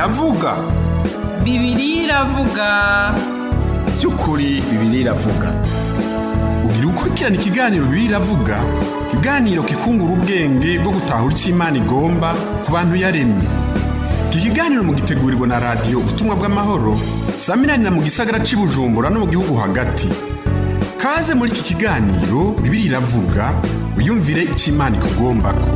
iravuga. Bibiliya iravuga. By'ukuri Bibiliya iravuga. Ugira ukurikirana ikiganiro Bibiliya iravuga, ikiganiro kikungura ubwenge bwo gutahura icyo Imana igomba ku bantu yaremye. Iki kiganiro mugitegurirwa na radio Ubutumwa bw'Amahoro, saminanira mu gisagara c'i Bujumbura no mu gihugu hagati. Kaze muri iki kiganiro Bibiliya iravuga, uyumvire icyo Imana ikugombako.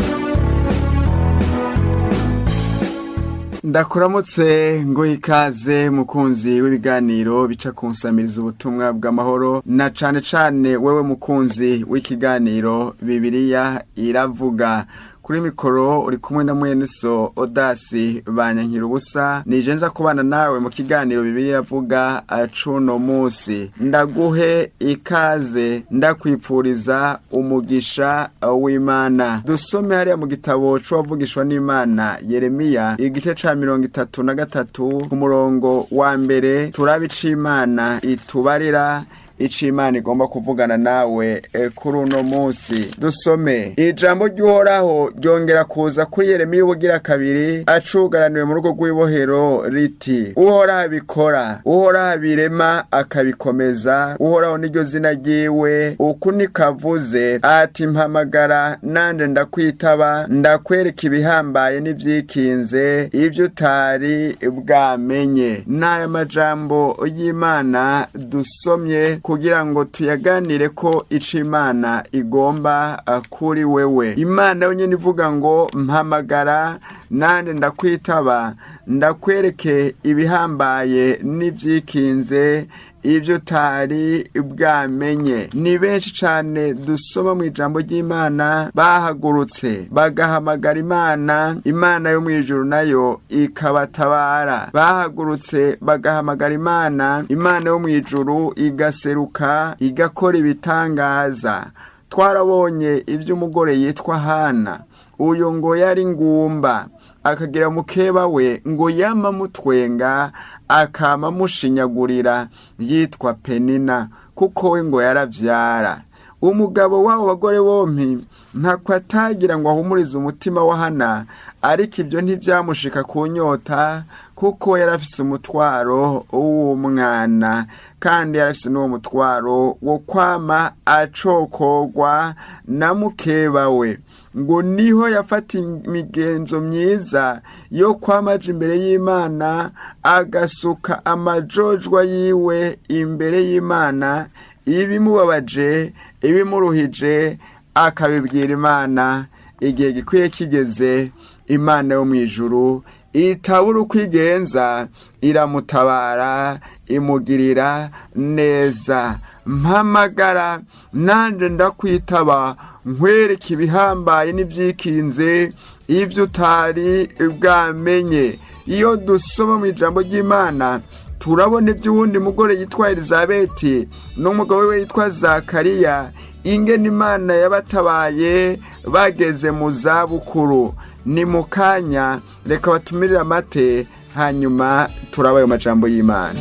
Ndakuramutse ngo ikaze mukunzi w'ibiganiro bica kunsamiriza ubutumwa bw'amahoro, na cane wewe mukunzi w'ikiganiro Bibiliya iravuga. Kuri mikoro uri kumwe na Mweneso Odasi Banyankira ubusa, nije nja kubana nawe mu kiganiro Bibiliya iravuga cuno musi. Ndaguhe ikaze, ndakwipfuriza umugisha w'Imana. Dusome hariya mu gitabo c'uwavugishwa n'Imana Yeremiya igice ca 33 ku murongo wa mbere, turabica Imana itubarira ico Imana igomba kuvugana nawe kuri uno munsi. Dusome. Ijambo ry'Uhoraho ryongera kuza kuri Yeremiya ubugira kabiri, acugaraniwe mu rugo rw'ibohero riti: Uhoraho abikora, Uhoraho abirema akabikomeza, Uhoraho niryo zina ryiwe, uku nikavuze ati: mpamagara nanje ndakwitaba, ndakwereka ibihambaye n'ivyikinze, ivyo utari bwamenye. N'aya majambo y'Imana dusomye kugira ngo tuyaganire ko ico Imana igomba kuri wewe. Imana yonyene ivuga ngo mpamagara nande ndakwitaba, ndakwereke ibihambaye n'ivyikinze, ivyo utari bwamenye. Ni benshi cane dusoma mu ijambo ry'Imana bahagurutse bagahamagara Imana, Imana yo mwijuru nayo ikabatabara. Bahagurutse bagahamagara Imana, Imana yo mwijuru igaseruka igakora ibitangaza. Twarabonye ivy'umugore yitwa Hana. Uyo ngo yari ngumba, akagira mukeba we ngo yama mutwenga, akama mushinyagurira, yitwa Penina, kuko we ngo yaravyara. Umugabo wabo bagore bompi ntako atagira ngo ahumurize umutima wa Hana, ariko ibyo ntivyamushika kunyota, kuko yarafise umutwaro w'umwana, kandi yarafise n'uwo mutwaro wo kwama acokogwa na mukeba we. Ngo niho yafata imigenzo myiza yo kwamaja imbere y'Imana, agasuka amajojwa yiwe imbere y'Imana, ibimubabaje ibimuruhije akabibwira Imana. Igihe gikwiye kigeze, Imana yo mwijuru itabura ukwigenza, iramutabara, imugirira neza. Mpamagara nanje ndakwitaba, nkwereke ibihambaye n'ivyikinze, ivyo utari bwamenye. Iyo dusoma mu ijambo ry'Imana turabona ivy'uwundi mugore yitwa Elizabeti n'umugabo we yitwa Zakariya, ingene Imana yabatabaye bageze mu zabukuru. Ni mu kanya reka batumirire amate, hanyuma turabaye amajambo y'Imana.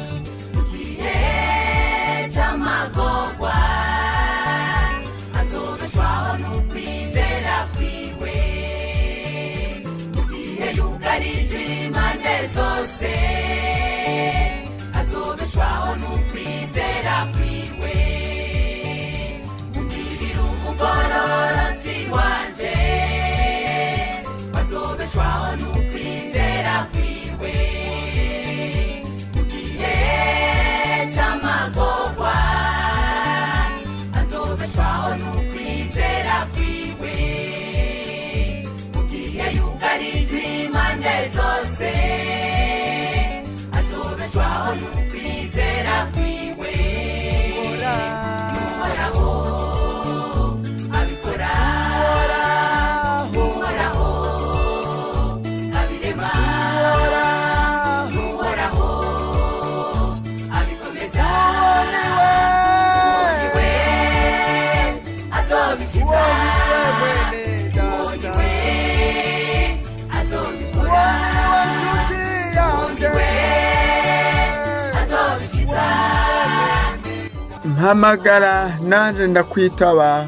Mpamagara nanje ndakwitaba,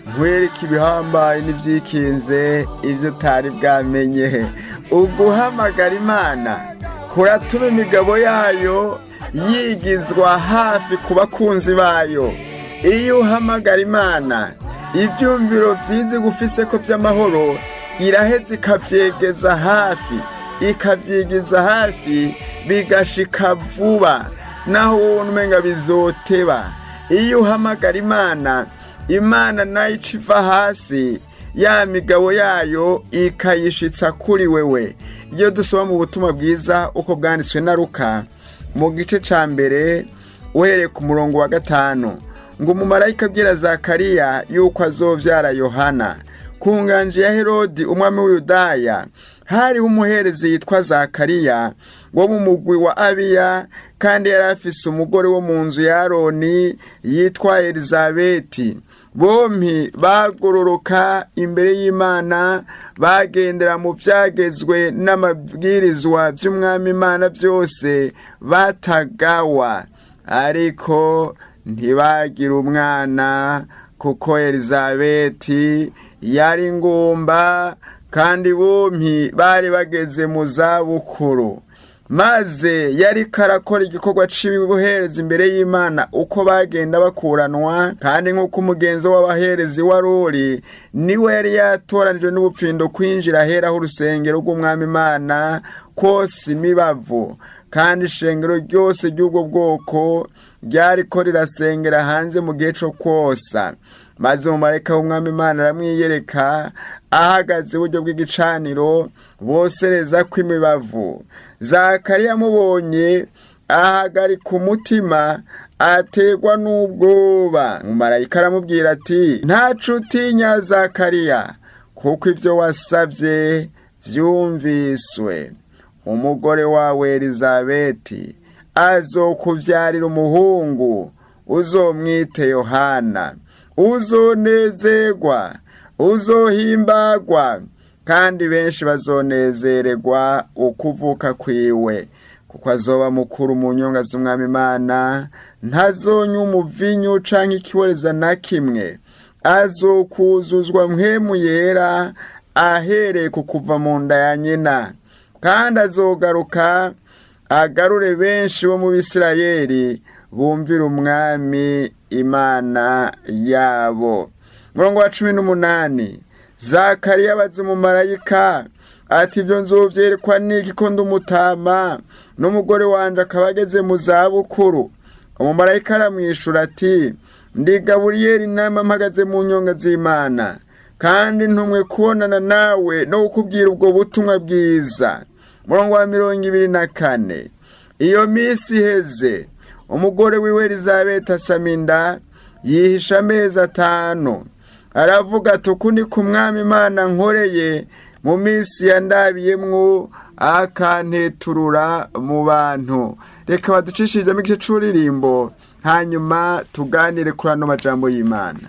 nkwereke ibihambaye n'ivyikinze, ivyo utari bwamenye. Uguhamagara Imana kuratuma imigabo yayo yigizwa hafi ku bakunzi bayo. Iyo uhamagara Imana, ibyumviro byiza gufise ko by'amahoro iraheze ikabyegeza hafi, ikabyigiza hafi bigashika vuba, naho wowe umenga bizoteba. Iyo uhamagara Imana, Imana nayo iciva hasi ya migabo yayo ikayishitsa kuri wewe. Iyo dusoma mu butumwa bwiza uko bwanditswe na Luka mu gice ca mbere uhereye ku murongo wa 5, ngo umumarayika abwira Zakariya yuko azovyara Yohana. Ku nganje ya Herodi umwami w'Uyudaya hariho umuherezi yitwa Zakariya wo mu mugwi wa Abiya, kandi yari afise umugore wo mu nzu ya Aroni yitwa Elizabeti. Bompi bagororoka imbere y'Imana, bagendera mu byagezwe n'amabwirizwa by'umwami Imana byose batagawa, ariko ntibagira umwana kuko Elizabeti yari ngumba, kandi bompi bari bageze mu zabukuru. Maze yari karakora igikorwa cy'ubuherezi imbere y'Imana uko bagenda bakuranwa, kandi nk'uko umugenzo w'abaherezi waruri, niwe yari yatoranijwe n'ubupfindo kwinjira aheraho urusengero rw'umwami Imana kose imibavu, kandi ishengero ryose ry'ubwo bwoko ryariko rirasengera hanze mu gihe cyo kosa. Maze umumarayika w'umwami Imana aramwiyereka ahagaze iburyo bw'igicaniro bosereza kw'imibavu. Zakariya amubonye ahagarika umutima, ategwa n'ubwoba. Umumarayika aramubwira ati, ntaco utinya Zakariya, kuko ivyo wasavye vyumviswe. Umugore wawe Elizabeti azokuvyarira umuhungu, uzomwite Yohana. Uzonezerwa, uzohimbagwa, kandi benshi bazonezererwa ukuvuka kwiwe, kuko azoba mukuru mu nyonga z'umwami Imana. Ntazonywa umuvinyu canke ikiboreza na kimwe, azokuzuzwa mpwemu yera ahereye ku kuva mu nda ya nyina. Kandi azogaruka agarure benshi bo mu Bisirayeli bumvira umwami Imana yabo. Murongo wa 18, Zakariya abaza umumarayika ati, ibyo nzovyerekwa niki ko ndumutama n'umugore wanje akaba ageze mu zabukuru? Umumarayika aramwishura ati, ndi Gaburiyeli, nama mpagaze mu nyonga z'Imana, kandi ntumwe kubonana nawe no kukubwira ubwo butumwa bwiza. Murongo wa 24, iyo misi iheze, umugore wiwe Elizabeti asama inda, yihisha amezi 5. Aravuga ati, uku ni ku mwami Imana nkoreye mu misi yandabiyemwo, akanteturura mu bantu. Reka baducishije mu gice c'uririmbo, hanyuma tuganire kuri ano majambo y'Imana.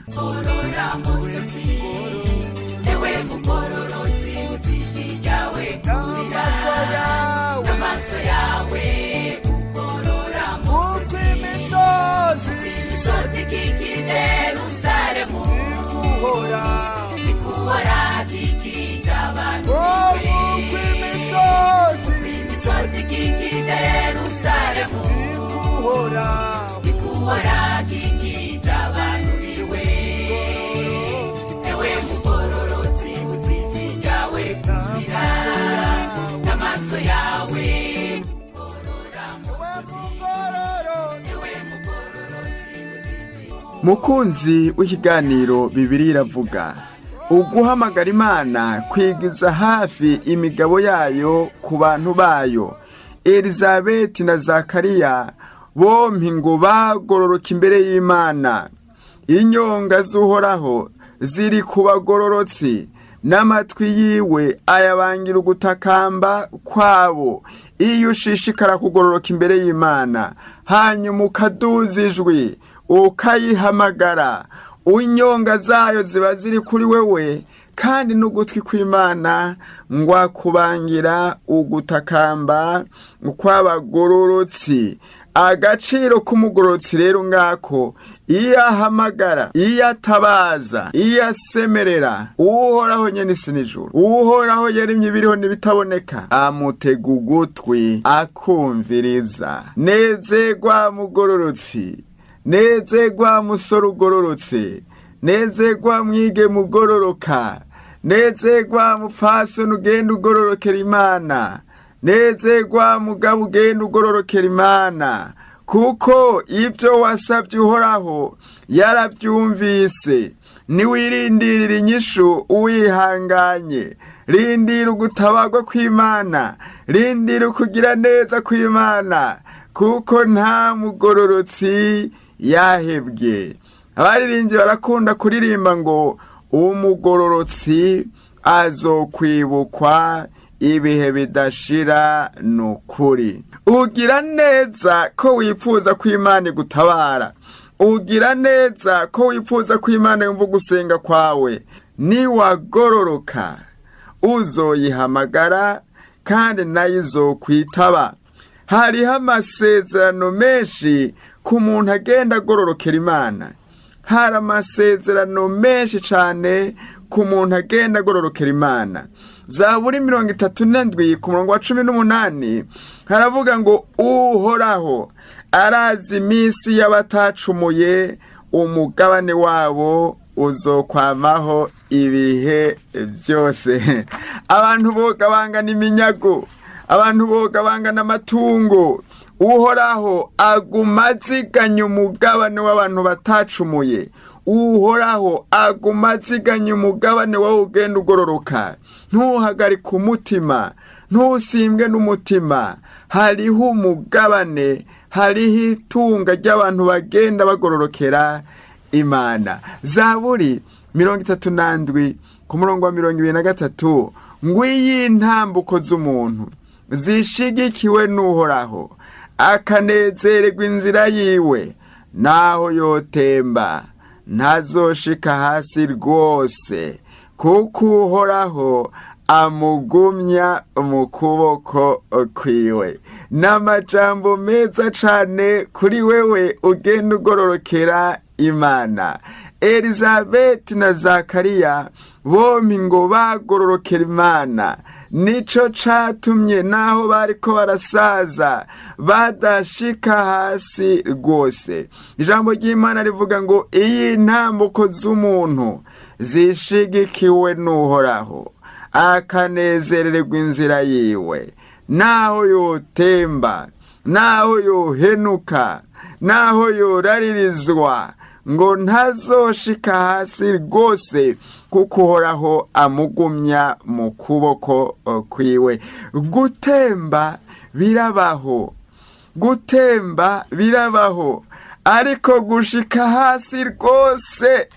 Mukunzi w'ikiganiro Bibiliya iravuga, uguhamagara Imana kwigiza hafi imigabo yayo ku bantu bayo. Elizabeti na Zakariya bompi ngo bagororoka imbere y'Imana. Inyonga z'Uhoraho ziri ku bagororotsi, n'amatwi yiwe ayabangira ugutakamba kwabo. Iyo ushishikara kugororoka imbere y'Imana, hanyuma ukaduza ijwi ukayihamagara, inyonga zayo ziba ziri kuri wewe, kandi n'ugutwi kw'Imana ngwa kubangira ugutakamba kw'abagororotsi. agaciro k'umugororotsi rero ngako, iyo ahamagara, iyo atabaza, iyo asemerera uhoraho nyene isi n'ijuru, uhoraho yaremye ibiriho n'ibitaboneka, amutega ugutwi akumviriza. Nezerwa mugororotsi, nezerwa musore ugororotse, nezerwa mwige mugororoka, nezerwa mupfasoni ugenda ugororokera Imana, nezerwa mugabo ugenda ugororokera Imana, kuko ibyo wasabye uhoraho yarabyumvise. Niwirindirira inyishu uwihanganye, rindira ugutabarwa kw'Imana, rindira ukugira neza kw'Imana, kuko nta mugororotsi yahebwe. Abaririmbyi barakunda kuririmba ngo umugororotsi azokwibukwa ibihe bidashira. Nukuri ugira neza ko wifuza ko Imana igutabara, ugira neza ko wifuza ko Imana yumva gusenga kwawe. Niwagororoka uzoyihamagara kandi nayo izokwitaba. Hariho amasezerano menshi ku muntu agenda agororokera Imana, hari amasezerano menshi cyane ku muntu agenda agororokera Imana. Zaburi 37 ku murongo wa 18 haravuga ngo uhoraho arazi iminsi y'abatacumuye, umugabane wabo uzokwamaho ibihe byose. Abantu boga bangana iminyago, abantu boga bangana amatungo, uhoraho aguma aziganya umugabane w'abantu batacumuye, uhoraho aguma aziganya umugabane wawe ugenda ugororoka. Ntuhagarike umutima, ntusimbwe n'umutima. Hariho umugabane, hariho itunga ry'abantu bagenda bagororokera Imana. Zaburi 37 ku murongo wa 23 ngwiyi intambuko z'umuntu zishigikiwe n'uhoraho, akanezererwa inzira yiwe, naho yotemba ntazoshika hasi rwose, kuko uhoraho amugumya mu kuboko kwiwe. N'amajambo meza cane kuri wewe ugenda ugororokera Imana. Elizabeti na Zakariya bompi ngo bagororokera Imana, nico catumye naho bariko barasaza badashika hasi rwose. Ijambo ry'Imana rivuga ngo iyi ntambuko z'umuntu zishigikiwe n'uhoraho, akanezererwa inzira yiwe, naho yotemba, naho yohenuka, naho yoraririzwa, ngo ntazoshika hasi rwose, kuko uhoraho amugumya mu kuboko kwiwe. Gutemba birabaho, gutemba birabaho, ariko gushika hasi rwose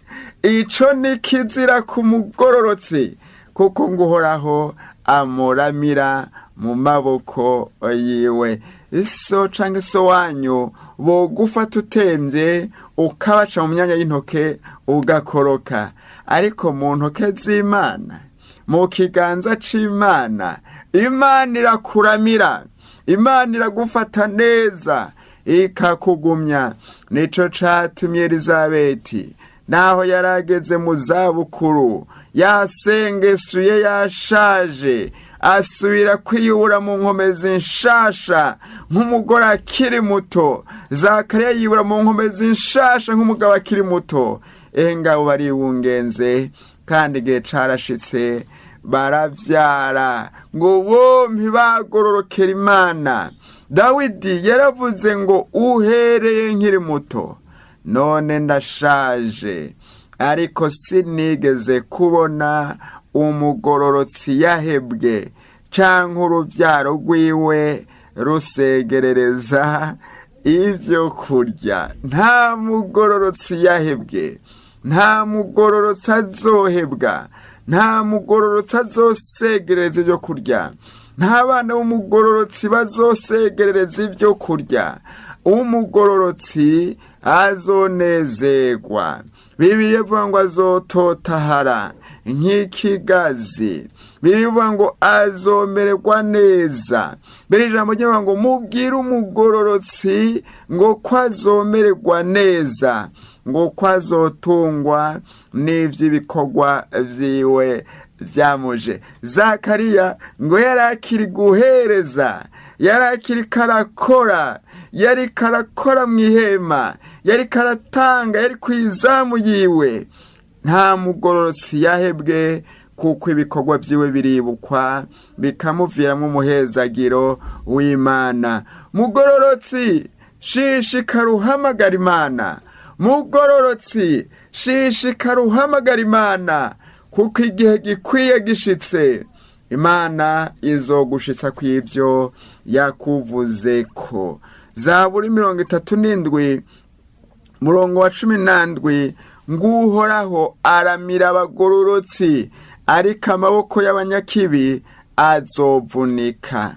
ico ni kizira ku mugororotsi, kuko ngo uhoraho amuramira mu maboko yiwe. Iso canke so wanyu bogufata utemvye ukabaca mu myanya y'intoke ugakoroka, ariko mu ntoke z'Imana, mu kiganza c'Imana, Imana irakuramira, Imana iragufata neza ikakugumya. Nico catumye Elizabeti naho yarageze mu zabukuru, yasengesuye, yashaje, asubira kwiyubura mu nkomezi nshasha nk'umugore akiri muto. Zakariya yibura mu nkomezi nshasha nk'umugabo akiri muto. Ngabo bariwungenze, kandi igihe carashitse baravyara, ngo bompi bagororokera Imana. Dawidi yaravuze ngo uhereye nkiri muto, none ndashaje, ariko sinigeze kubona umugororotsi yahebwe, canke uruvyaro rwiwe rusegerereza ivyo kurya. Nta mugororotsi yahebwe, nta mugororotsi azohebwa, nta mugororotsi azosegerereza ivyo kurya, nta bana b'umugororotsi bazosegerereza ivyo kurya. Umugororotsi azonezerwa, Bibiliya ivuga ngo azototahara, nk'ikigazi. Bivuga ngo azomererwa neza. Mbere ijambo ry'Imana ngo mubwire umugororotsi ngo ko azomererwa neza, ngo ko azotungwa n'ivy'ibikorwa vyiwe vyamuje. Zakariya ngo yari akiri guhereza, yari akiri karakora, yari karakora mw'ihema, yari karatanga, yari kwizamu yiwe. Nta mugororotsi yahebwe, kuko ibikorwa vyiwe biribukwa bikamuviramwo umuhezagiro w'Imana. Mugororotsi shishikara uhamagara Imana, mugororotsi shishikara uhamagara Imana, kuko igihe gikwiye gishitse Imana izogushitsa kw'ivyo yakuvuzeko. Zaburi 37 murongo wa 17 nguhoraho aramira abagororotsi, ariko amaboko y'abanyakibi azovunika.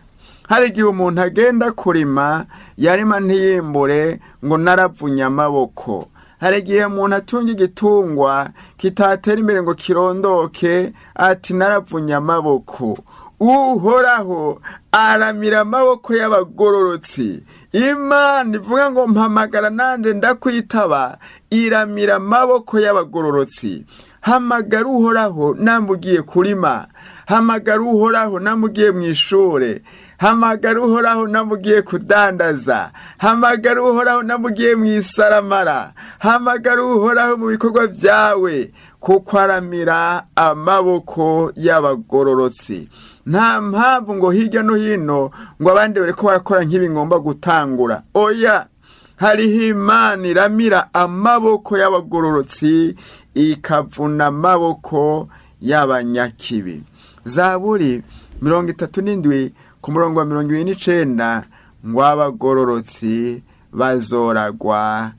Hari igihe umuntu agenda kurima, yarima ntiyimbure ngo naravunye amaboko. Hari igihe umuntu atunga igitungwa kitatera imbere ngo kirondoke, ati naravunye amaboko. Uhoraho aramira amaboko y'abagororotsi. Imana ivuga ngo mpamagara nande ndakwitaba, iramira amaboko y'abagororotsi. Hamagara Uhoraho namugiye kurima, hamagara Uhoraho namugiye mw'ishure, hamagara Uhoraho namugiye kudandaza, hamagara Uhoraho namugiye mw'isaramara, hamagara Uhoraho mu bikorwa vyawe, kuko aramira amaboko y'abagororotsi. Nta mpamvu ngo hirya no hino ngo abandi bariko barakora nk'ibi ngomba gutangura. Oya, hariho Imana iramira amaboko y'abagororotsi, ikavuna amaboko y'abanyakibi. Zaburi 37 ku murongo wa 29 ngo abagororotsi bazoragwa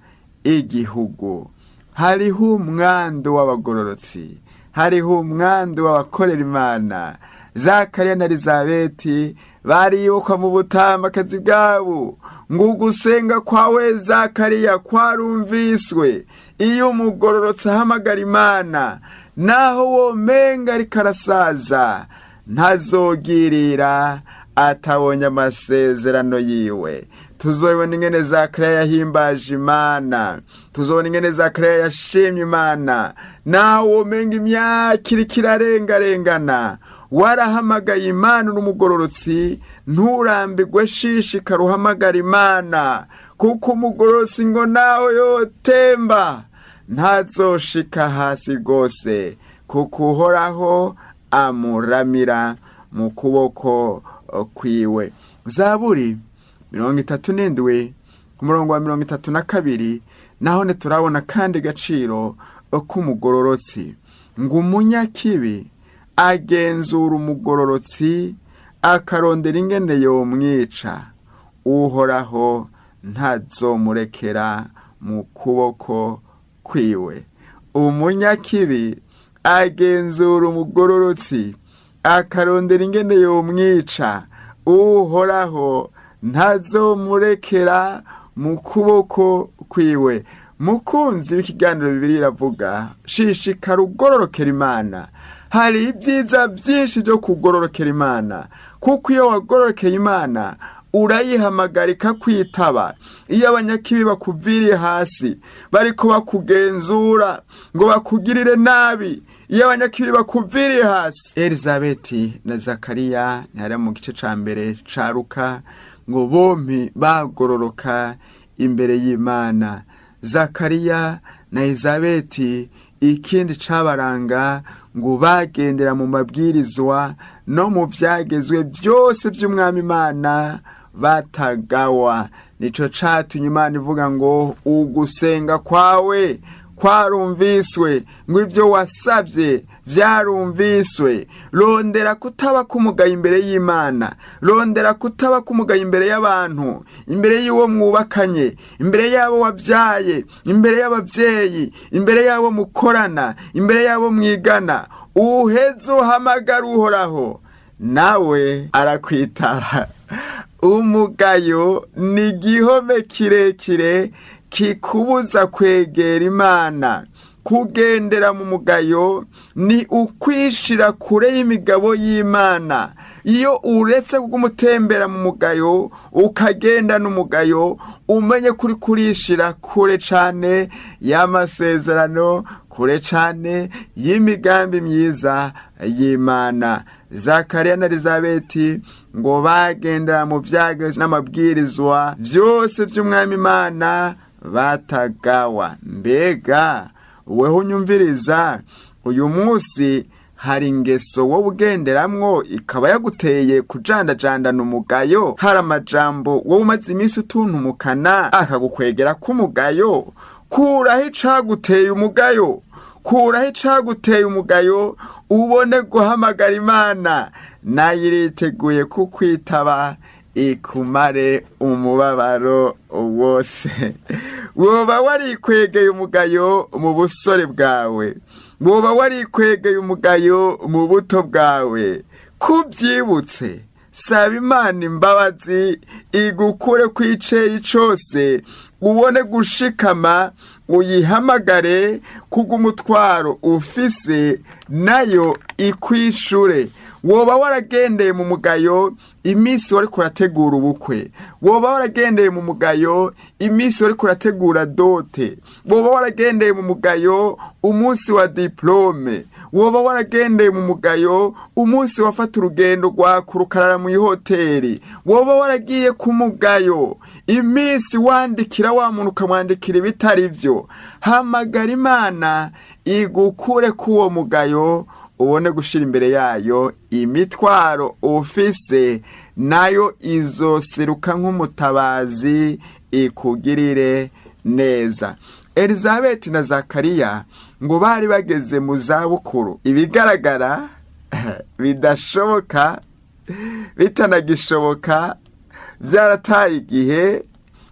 igihugu. Hariho umwandu w'abagororotsi, hariho umwandu w'abakorera Imana. Zakariya na Elizabeti bariyibukwa mu butambakazi bwabo, ngo ugusenga kwawe Zakariya kwarumviswe. Iyo umugororotsi ahamagara Imana, naho womenga ariko arasaza, ntazogirira atabonye amasezerano yiwe. Tuzobona ingene Zakariya yahimbaje Imana, tuzobona ingene Zakariya yashimye Imana. Naho womenga imyaka iriko irarengarengana, warahamagaye Imana n'umugororotsi, nturambirwe, shishikara uhamagara Imana, kuko umugororotsi ngo naho yotemba ntazoshika hasi rwose, kuko Uhoraho amuramira mu kuboko kwiwe. Zaburi 37 ku murongo wa 32 naho turabona kandi gaciro k'umugororotsi, ngo umunyakibi agenzura umugororotsi, akarondera ingene yomwica. Uhoraho ntazomurekera mu kuboko kwiwe. Umunyakibi agenzura umugororotsi, akarondera ingene yomwica. Uhoraho ntazomurekera mu kuboko kwiwe. Mukunzi w'ikiganiro Bibiliya iravuga, shishikara ugororokera Imana. Hari ibyiza byinshi byo kugororokera Imana, kuko iyo wagororokeye Imana urayihamagarika kwitaba. Iyo abanyakibi bakuviriye hasi bariko bakugenzura ngo bakugirire nabi, iyo abanyakibi bakuviriye hasi. Elizabeti na Zakariya ntari mu gice ca mbere ca Luka, ngo bompi bagororoka imbere y'Imana. Zakariya na Elizabeti ikindi cabaranga ngo bagendera mu mabwirizwa no mu vyagezwe byose by'Umwami Imana batagawa. Nico catumye Imana ivuga ngo ugusenga kwawe kwarumviswe, ngo ivyo wasavye vyarumviswe. Rondera kutaba kumugaye imbere y'Imana, rondera kutaba kumugaye imbere y'abantu, imbere y'uwo mwubakanye, imbere y'abo wavyaye, imbere y'abavyeyi, imbere y'abo mukorana, imbere y'abo mwigana. Uheze uhamagara Uhoraho, nawe arakwitaba. Umugayo ni igihome kirekire kikubuza kwegera Imana, kugendera mu mugayo ni ukwishira kure y'imigabo y'Imana. Iyo uretse kugumutembera mu mugayo ukagenda n'umugayo, umenye kuri kurishira kure cane y'amasezerano, kure cane y'imigambi myiza y'Imana. Zakariya na Elizabeti ngo bagendera mu vyago n'amabwirizwa vyose vy'umwami Imana batagawa. Mbega weho unyumviriza, uyu munsi hari ingeso wowe ugenderamwo ikaba yaguteye kujandajandana umugayo? Hari amajambo wowe umaze iminsi utuntumukana akagukwegera k'umugayo? Kuraho icaguteye umugayo, kuraho icaguteye umugayo, ubone guhamagara Imana, nayo iriteguye kukwitaba ikumare umubabaro wose. Woba warikwegeye umugayo mu busore bwawe, woba warikwegeye umugayo mu buto bwawe, kubyibutse saba Imana imbabazi igukure kw'iceye cose, ubone gushikama, uyihamagare kugumutwaro ufise nayo ikwishure. Woba waragendeye mu mugayo imisi wari kurategura ubukwe, woba waragendeye mu mugayo imisi wari kurategura dote, woba waragendeye mu mugayo umunsi wa diplome, woba waragendeye mu mugayo umunsi wafata urugendo rwa kurukarara mu ihoteli, woba waragiye ku mugayo imisi wandikira wa muntu ukamwandikira ibitari vyo, hamagara Imana igukure kuwo mugayo, ubone gushira imbere yayo imitwaro ufise, nayo izoseruka nk'umutabazi ikugirire neza. Elizabeti na Zakariya ngo bari bageze mu zabukuru, ibigaragara bidashoboka bitanagishoboka, byarataye igihe,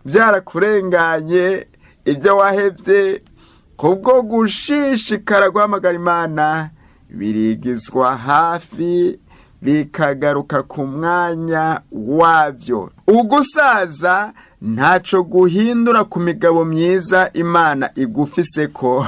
byarakurenganye ibyo wahevye, kubwo gushishikara guhamagara Imana birigizwa hafi bikagaruka ku mwanya wavyo. Ugusaza ntaco guhindura ku migabo myiza Imana igufiseko.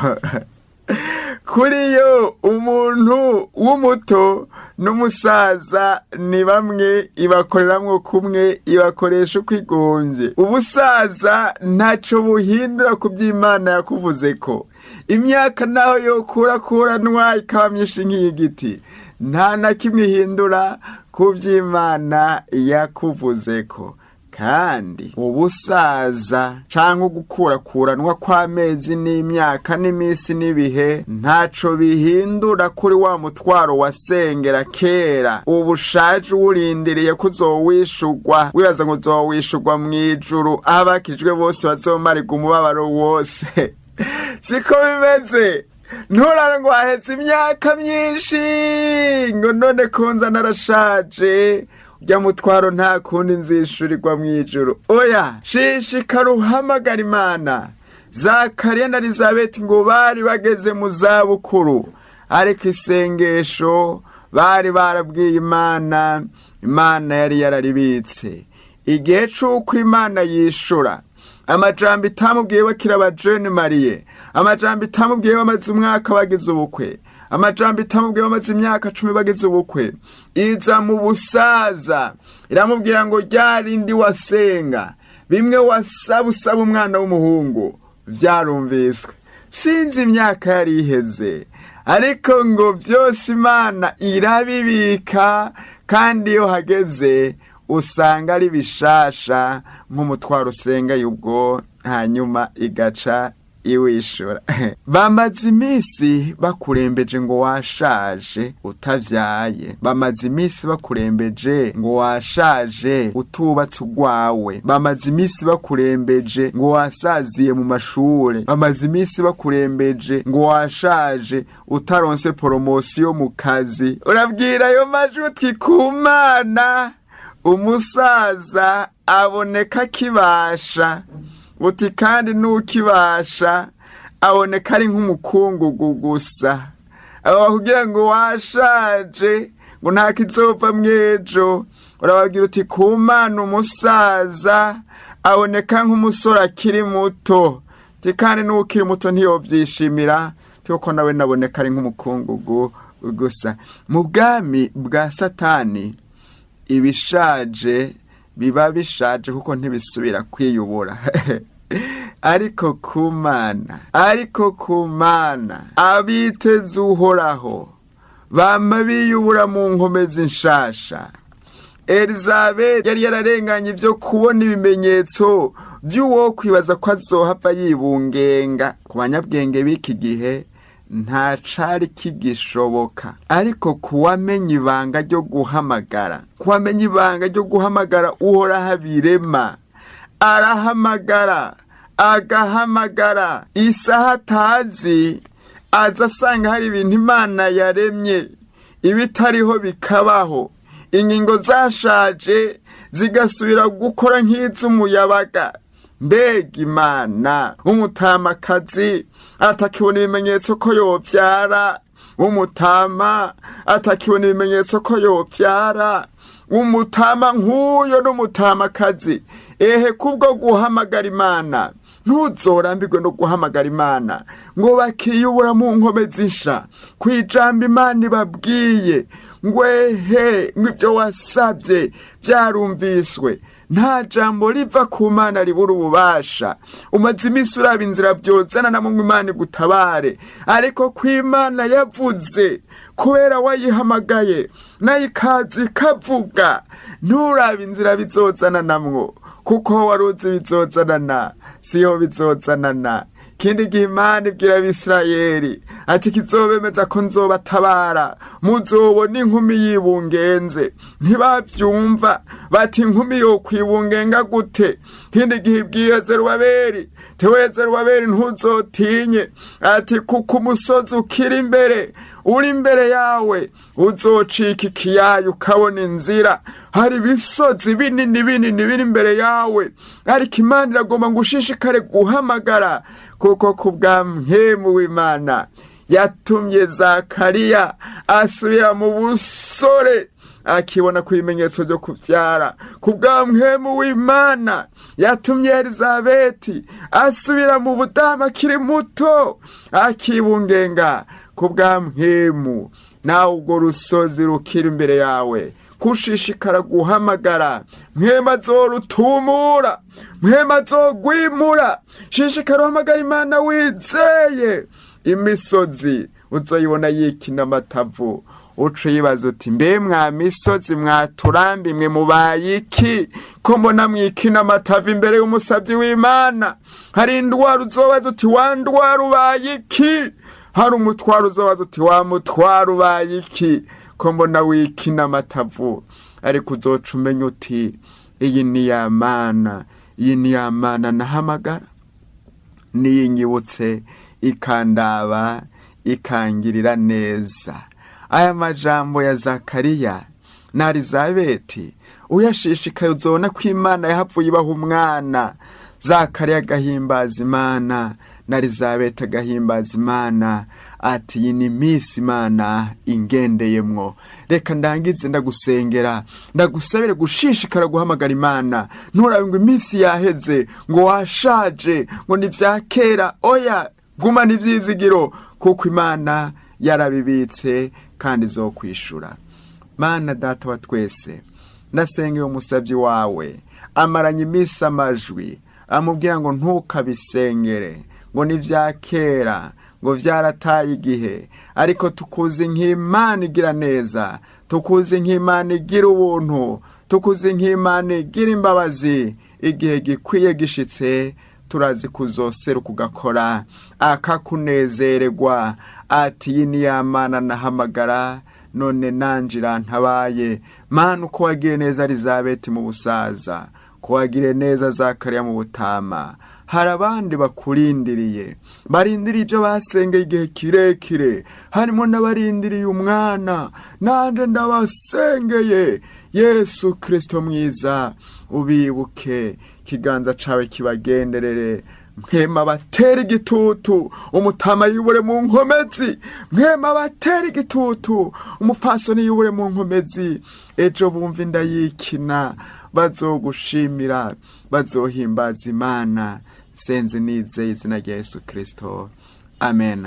Kuri yo umuntu w'umuto n'umusaza ni bamwe, ibakoreramwo kumwe, ibakoresha uko igonvye. Ubusaza ntaco buhindura ku vy'Imana yakuvuzeko. Imyaka naho yokurakuranwa ikaba myinshi nk'igiti, nta na kimwe ihindura ku vy'Imana yakuvuzeko. Kandi ubusaza canke gukurakuranwa kw'amezi n'imyaka n'imisi n'ibihe ntaco bihindura kuri wa mutwaro wasengera kera. Ubushaje urindiriye kuzowishurwa, wibaza ngo uzowishurwa mw'ijuru, abakijwe bose bazomarirwa umubabaro wose. Siko bimeze. Nturare ngo haheze imyaka myinshi ngo none kunza narashaje, urya mutwaro nta kundi nzishurirwa mw'ijuru. Oya, shishikara uhamagara Imana. Zakariya na Elizabeti ngo bari bageze mu zabukuru, ariko isengesho bari barabwiye Imana, Imana yari yararibitse. Igihe c'uko Imana yishura, amajambo itamubwiye bakira abajene Mariye, amajambo itamubwiye bamaze umwaka bagize ubukwe, amajambo itamubwiye bamaze imyaka 10 bagize ubukwe, iza mu busaza iramubwira ngo ryarindi wasenga, bimwe usaba umwana w'umuhungu vyarumviswe. Sinzi imyaka yari iheze, ariko ngo byose Imana irabibika, kandi iyo hageze usanga ari bishasha nk'umutwaro usenga y'ubwo, hanyuma igaca iwishura. Bamaze imisi bakurembeje ngo washaje utavyaye, bamaze imisi bakurembeje ngo washaje utubatse ugwawe, bamaze imisi bakurembeje ngo wasaziye mu mashure, bamaze imisi bakurembeje ngo washaje utaronse poromosiyo mu kazi. Urabwira ayo majwi uti ku Mana umusaza aboneka kibasha, uti kandi nukibasha aboneka ari nk'umukungugu gusa. Aba kugira ngo washaje ngo nta kizova mwejo, urababwira uti ku Mana umusaza aboneka nk'umusore akiri muto, uti kandi n'ukiri muto ntiyovyishimira, kuko nawe naboneka ari nk'umukungugu gusa. Mu bwami bwa Satani ibishaje biba bishaje kuko ntibisubira kwiyubura. ariko ku Mana abiteze Uhoraho bama biyubura mu nkomezi nshasha. Elizabeth yari yararenganye ibyo kubona ibimenyetso by'uwo kwibaza ko azohava yibungenga. Ku banyabwenge b'iki gihe nta cari kigishoboka, ariko kuwamenya ibanga ryo guhamagara Uhoraho abirema, arahamagara agahamagara isaha atazi, aza asanga hari ibintu Imana yaremye ibitariho bikabaho, ingingo zashaje zigasubira gukora nk'iz'umuyabaga. Mbega Imana! Umutamakazi atakibona ibimenyetso ko yobyara, umutama atakibona ibimenyetso ko yobyara, umutama nk'uyo n'umutamakazi. Ehe kubwo guhamagara Imana ntuzorambirwe no guhamagara Imana ngo bakiyubura mu nkomezi nsha kwijambo Imana ibabwiye ngwehe ngibyo wasabye byarumviswe. Nta jambo riva ku Mana ribura ububasha. Umaze iminsi uraba inzira byozana na mu Imana gutabare, ariko ku Imana yavuze kubera wayihamagaye nayo ikazi kavuga. Nturaba inzira bizozana namwo kuko waruzi bizozanana siyo bizozanana. Kindi gihe Imana ibwira Abisirayeli ati kizobemeza ko nzobatabara, muzobona inkumi yibungenze. Ntibavyumva, bati inkumi yo kwibungenga gute? Kindi gihe ibwira Zerubabeli, tewe Zerubabeli ntuzotinye, ati kuko umusozi ukiri imbere uri imbere yawe uzocika ikiyayu ukabona inzira. Hari ibisozi binini biri imbere yawe, ariko Imana iragomba ngo ushishikare guhamagara, kuko kubwa mpwemu w'Imana yatumye Zakariya asubira mu busore akibona ku bimenyetso byo kubyara. Kubwa mpwemu w'Imana yatumye Elizabeti asubira mu budamu akiri muto akibungenga. Kubwa mpwemu nawe ubwo rusozi rukiri imbere yawe kushishikara guhamagara, mpwema azorutumura, mpwema azogwimura. Shishikara uhamagara Imana wizeye. Imisozi uzoyibona yikina amatavu, uca yibaza uti mbe mwa misozi mwaturambi mwe mubaye iki ko mbona mwikina amatavu imbere y'umusavyi w'Imana? Hari indwara uzobaza uti wa ndwara ubaye iki? Hari umutwaro uzobaza uti wa mutwaro ubaye iki ko mbona wikina amatavu? Ariko uzoca umenya uti iyi ni ya Mana, iyi ni ya Mana nahamagara, niyinyibutse ikandaba ikangirira neza. Aya majambo ya Zakariya na Elizabeti uyashishikaye uzona ko Imana yahavuye ibaha umwana. Zakariya agahimbaza Imana na Elizabeti agahimbaza Imana, ati iyi ni misi Imana ingendeyemwo. Reka ndangize ndagusengera, ndagusabire gushishikara guhamagara Imana. Nturabe ngo imisi yaheze, ngo washaje, ngo ni vya kera. Oya, gumana ivyizigiro kuko Imana yarabibitse kandi izokwishura. Mana Data wa twese, ndasengeye umusavyi wawe amaranye imisi amajwi amubwira ngo ntukabisengere, ngo ni vya kera, ngo vyarataye igihe. Ariko tukuzi nk'Imana igira neza, tukuzi nk'Imana igira ubuntu, tukuzi nk'Imana igira imbabazi. Igihe gikwiye gishitse turazi kuzoseruka ugakora akakunezererwa. Ati iyi ni ya Mana nahamagara, none nanjira ntabaye. Mana uko wagiye neza Elizabeti mu busaza, ko wagire neza Zakariya mu butama, hari abandi bakurindiriye, barindiriye ibyo basengeye igihe kirekire. Harimo n'abarindiriye umwana, nanje ndabasengeye. Yesu Kristo mwiza, ubibuke, kiganza cawe kibagenderere. Mpwema batera igitutu, umutama yubure mu nkomezi. Mpwema batera igitutu, umupfasoni yubure mu nkomezi. Ejo bumva inda yikina, bazogushimira, bazohimbaza Imana. Senze nizeye izina rya Yesu Kristo. Amen.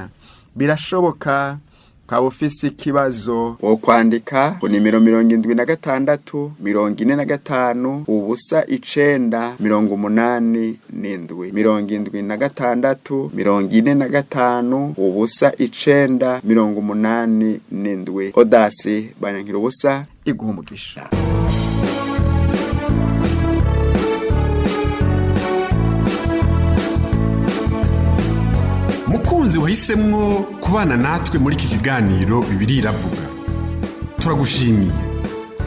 birashoboka ukaba ufise ikibazo wo kwandika ku nimero 76 45 ubusa 9 87 76 45 ubusa 9 87 Odasi Banyankira ubusa iguha umugisha. Mukunzi wahisemwo kubana natwe muri iki kiganiro Bibiliya iravuga, turagushimiye.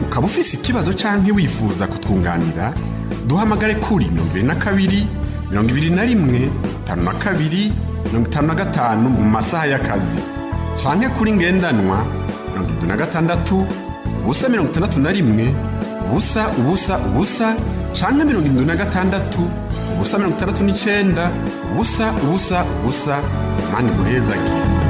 Ukaba ufise ikibazo canke wifuza kutwunganira, duhamagare kuri 22 21 52 55 mu masaha y'akazi, canke kuri ngendanwa 76 ubusa 61 ubusa canke 76 ubusa 69 ubusa Mani guheza gihe.